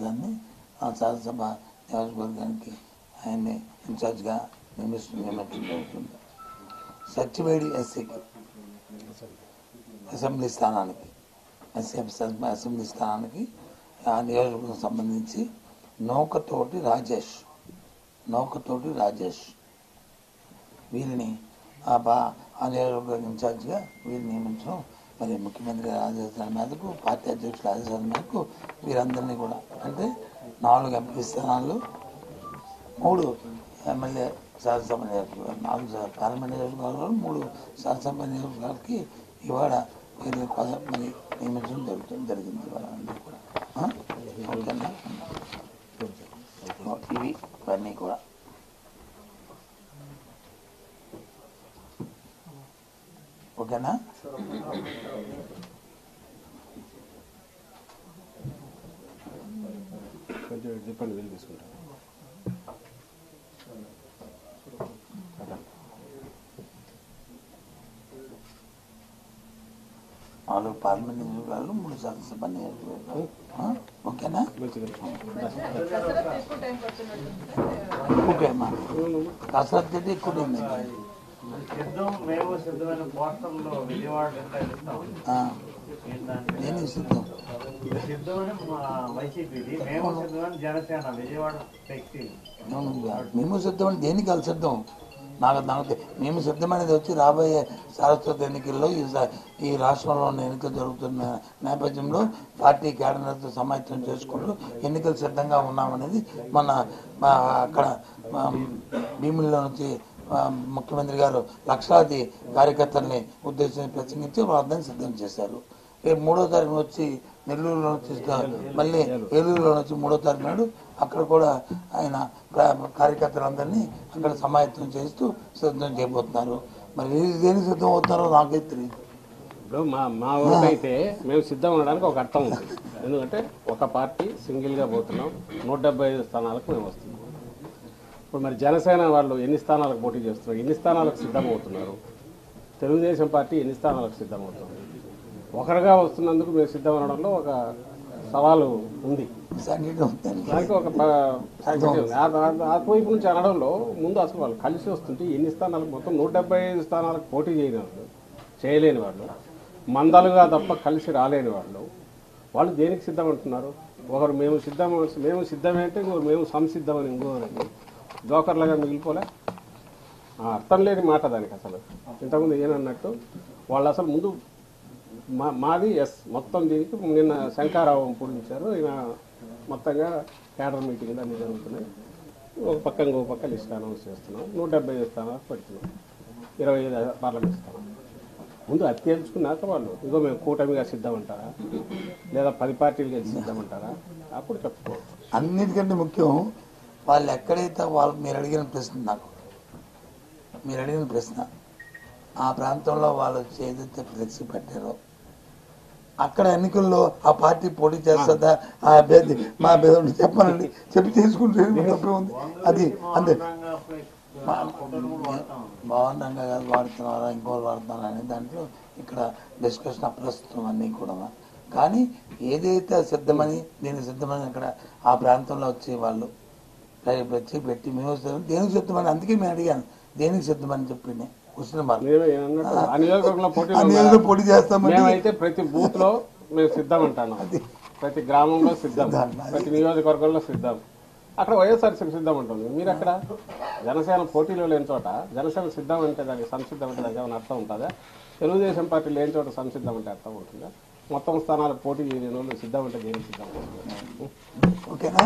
గారిని ఆ శాసనసభ నియోజకవర్గానికి ఆయన్ని ఇన్ఛార్జ్గా నియమించడం జరుగుతుంది. సత్యవేడి ఎస్సీకి అసెంబ్లీ స్థానానికి అసెంబ్లీ స్థానానికి ఆ నియోజకవర్గం సంబంధించి నౌకతోటి రాజేష్ వీరిని ఆ నియోజకవర్గ ఇన్ఛార్జిగా వీరిని నియమించడం మరి ముఖ్యమంత్రి ఆదేశాల మేరకు పార్టీ అధ్యక్షుల ఆదేశాల మేరకు వీరందరినీ కూడా అంటే 4 ఎంపీ స్థానాలు 3 ఎమ్మెల్యే శాసనసభ నియోజకవర్గాలు 4 పార్లమెంట్ నియోజకవర్గాలు 3 శాసనసభ నియోజకవర్గాలకి ఇవాళ వీరిని మరి నియమించడం జరిగింది వాళ్ళందరూ కూడా. ఓకేనా ఇవన్నీ కూడా ఓకేనా. చెప్పండి వీళ్ళు తీసుకుంటారు. నాలుగు పార్లమెంట్ నియోజకవర్గాలు 3 శాసనసభ నియోజకవర్గాలు. ఓకేనా. ఓకేమ్మా కసరత్తు అయితే ఎక్కువ నేను సిద్ధం మేము సిద్ధం అంటే దేనికి వాళ్ళు సిద్ధం నాకు మేము సిద్ధమనేది వచ్చి రాబోయే సారస్వత ఎన్నికల్లో ఈ రాష్ట్రంలో ఎన్నికలు జరుగుతున్న నేపథ్యంలో పార్టీ కేడర్తో సమాయత్తం చేసుకుంటూ ఎన్నికలు సిద్ధంగా ఉన్నామనేది మన అక్కడ భీముల్లో నుంచి ముఖ్యమంత్రి గారు లక్షలాది కార్యకర్తల్ని ఉద్దేశించి ప్రసంగించి వాళ్ళందరినీ సిద్ధం చేశారు. రేపు 3వ తారీఖున వచ్చి నెల్లూరులో నుంచి మళ్ళీ ఏలూరులో నుంచి 3వ తారీఖు నాడు అక్కడ కూడా ఆయన కార్యకర్తలందరినీ అక్కడ సమాయత్తం చేస్తూ సిద్ధం చేయబోతున్నారు. మరి దేనికి సిద్ధం అవుతున్నారో నాకైతే తెలియదు. ఇప్పుడు మా ఊరికైతే మేము సిద్ధం ఉండడానికి ఒక అర్థం ఉంది. ఎందుకంటే ఒక పార్టీ సింగిల్గా పోతున్నాం, 175 స్థానాలకు మేము వస్తున్నాం. ఇప్పుడు మరి జనసేన వాళ్ళు ఎన్ని స్థానాలకు పోటీ చేస్తున్నారు, ఎన్ని స్థానాలకు సిద్ధమవుతున్నారు, తెలుగుదేశం పార్టీ ఎన్ని స్థానాలకు సిద్ధమవుతుంది. ఒకరుగా వస్తున్నందుకు మేము సిద్ధం అనడంలో ఒక సవాలు ఉంది. దానికి ఒక అటువైపు నుంచి అనడంలో ముందు అసలు వాళ్ళు కలిసి వస్తుంటే ఎన్ని స్థానాలకు మొత్తం 175 స్థానాలకు పోటీ చేయలేని వాళ్ళు, మందలుగా తప్ప కలిసి రాలేని వాళ్ళు దేనికి సిద్ధం అంటున్నారు. ఒకరు మేము సిద్ధమే అంటే ఇంకొకరు మేము సంసిద్ధమని ఇంకోరండి జోకర్లుగా మిగిలిపోలే. అర్థం లేని మాట దానికి. అసలు ఇంతకుముందు ఏనన్నట్టు వాళ్ళు అసలు ముందు మాది మొత్తం దీనికి నిన్న శంకారావం పూరించారు. ఈయన మొత్తంగా కేడర్ మీటింగ్లు అన్నీ జరుగుతున్నాయి. ఒక పక్క ఇంకో పక్క లిస్ట్ అనౌన్స్ చేస్తున్నాం. 175 స్థానాలు పెడుతున్నాం, 25 పార్లమెంట్ స్థానాలు. ముందు అది తేల్చుకున్నాక వాళ్ళు ఇంకో మేము కూటమిగా సిద్ధమంటారా లేదా 10 పార్టీలు కలిసి సిద్ధమంటారా అప్పుడు చెప్పుకోవచ్చు. అన్నిటికంటే ముఖ్యం వాళ్ళు ఎక్కడైతే మీరు అడిగిన ప్రశ్న ఆ ప్రాంతంలో వాళ్ళు ఏదైతే ఫ్లెక్సీ పెట్టారో అక్కడ ఎన్నికల్లో ఆ పార్టీ పోటీ చేస్తుందా ఆ అభ్యర్థి మా అభ్యర్థి చెప్పానండి చెప్పి తీసుకుంటే తప్పే ఉంది. అది అంతే బాగుండంగా కాదు వాడుతున్నారా ఇంకోరు వాడుతున్నారా అనే దాంట్లో ఇక్కడ డిస్కషన్ అప్రస్తుతం అన్నీ కూడా. కానీ ఏదైతే సిద్ధమని దీనికి సిద్ధమని అక్కడ ఆ ప్రాంతంలో వచ్చి వాళ్ళు వచ్చి పెట్టి మేము దేనికి సిద్ధమని అందుకే మేము అడిగాను దేనికి సిద్ధమని చెప్పింది పోటీ చేస్తామని. అయితే ప్రతి బూత్ లో మేము సిద్ధం అంటాను, ప్రతి గ్రామంలో సిద్ధం, ప్రతి నియోజకవర్గంలో సిద్ధం. అక్కడ వైఎస్ఆర్సీపీ సిద్ధం ఉంటుంది. మీరు అక్కడ జనసేన పోటీలో లేని చోట జనసేన సిద్ధం అంటే దానికి సంసిద్ధం అంటే దానికి ఏమైనా అర్థం ఉంటుందా? తెలుగుదేశం పార్టీ లేని చోట సంసిద్ధం అంటే అర్థం ఉంటుందా? మొత్తం స్థానాలకు పోటీ చేయని వాళ్ళు సిద్ధం అంటే దేనికి సిద్ధం? ఓకేనా.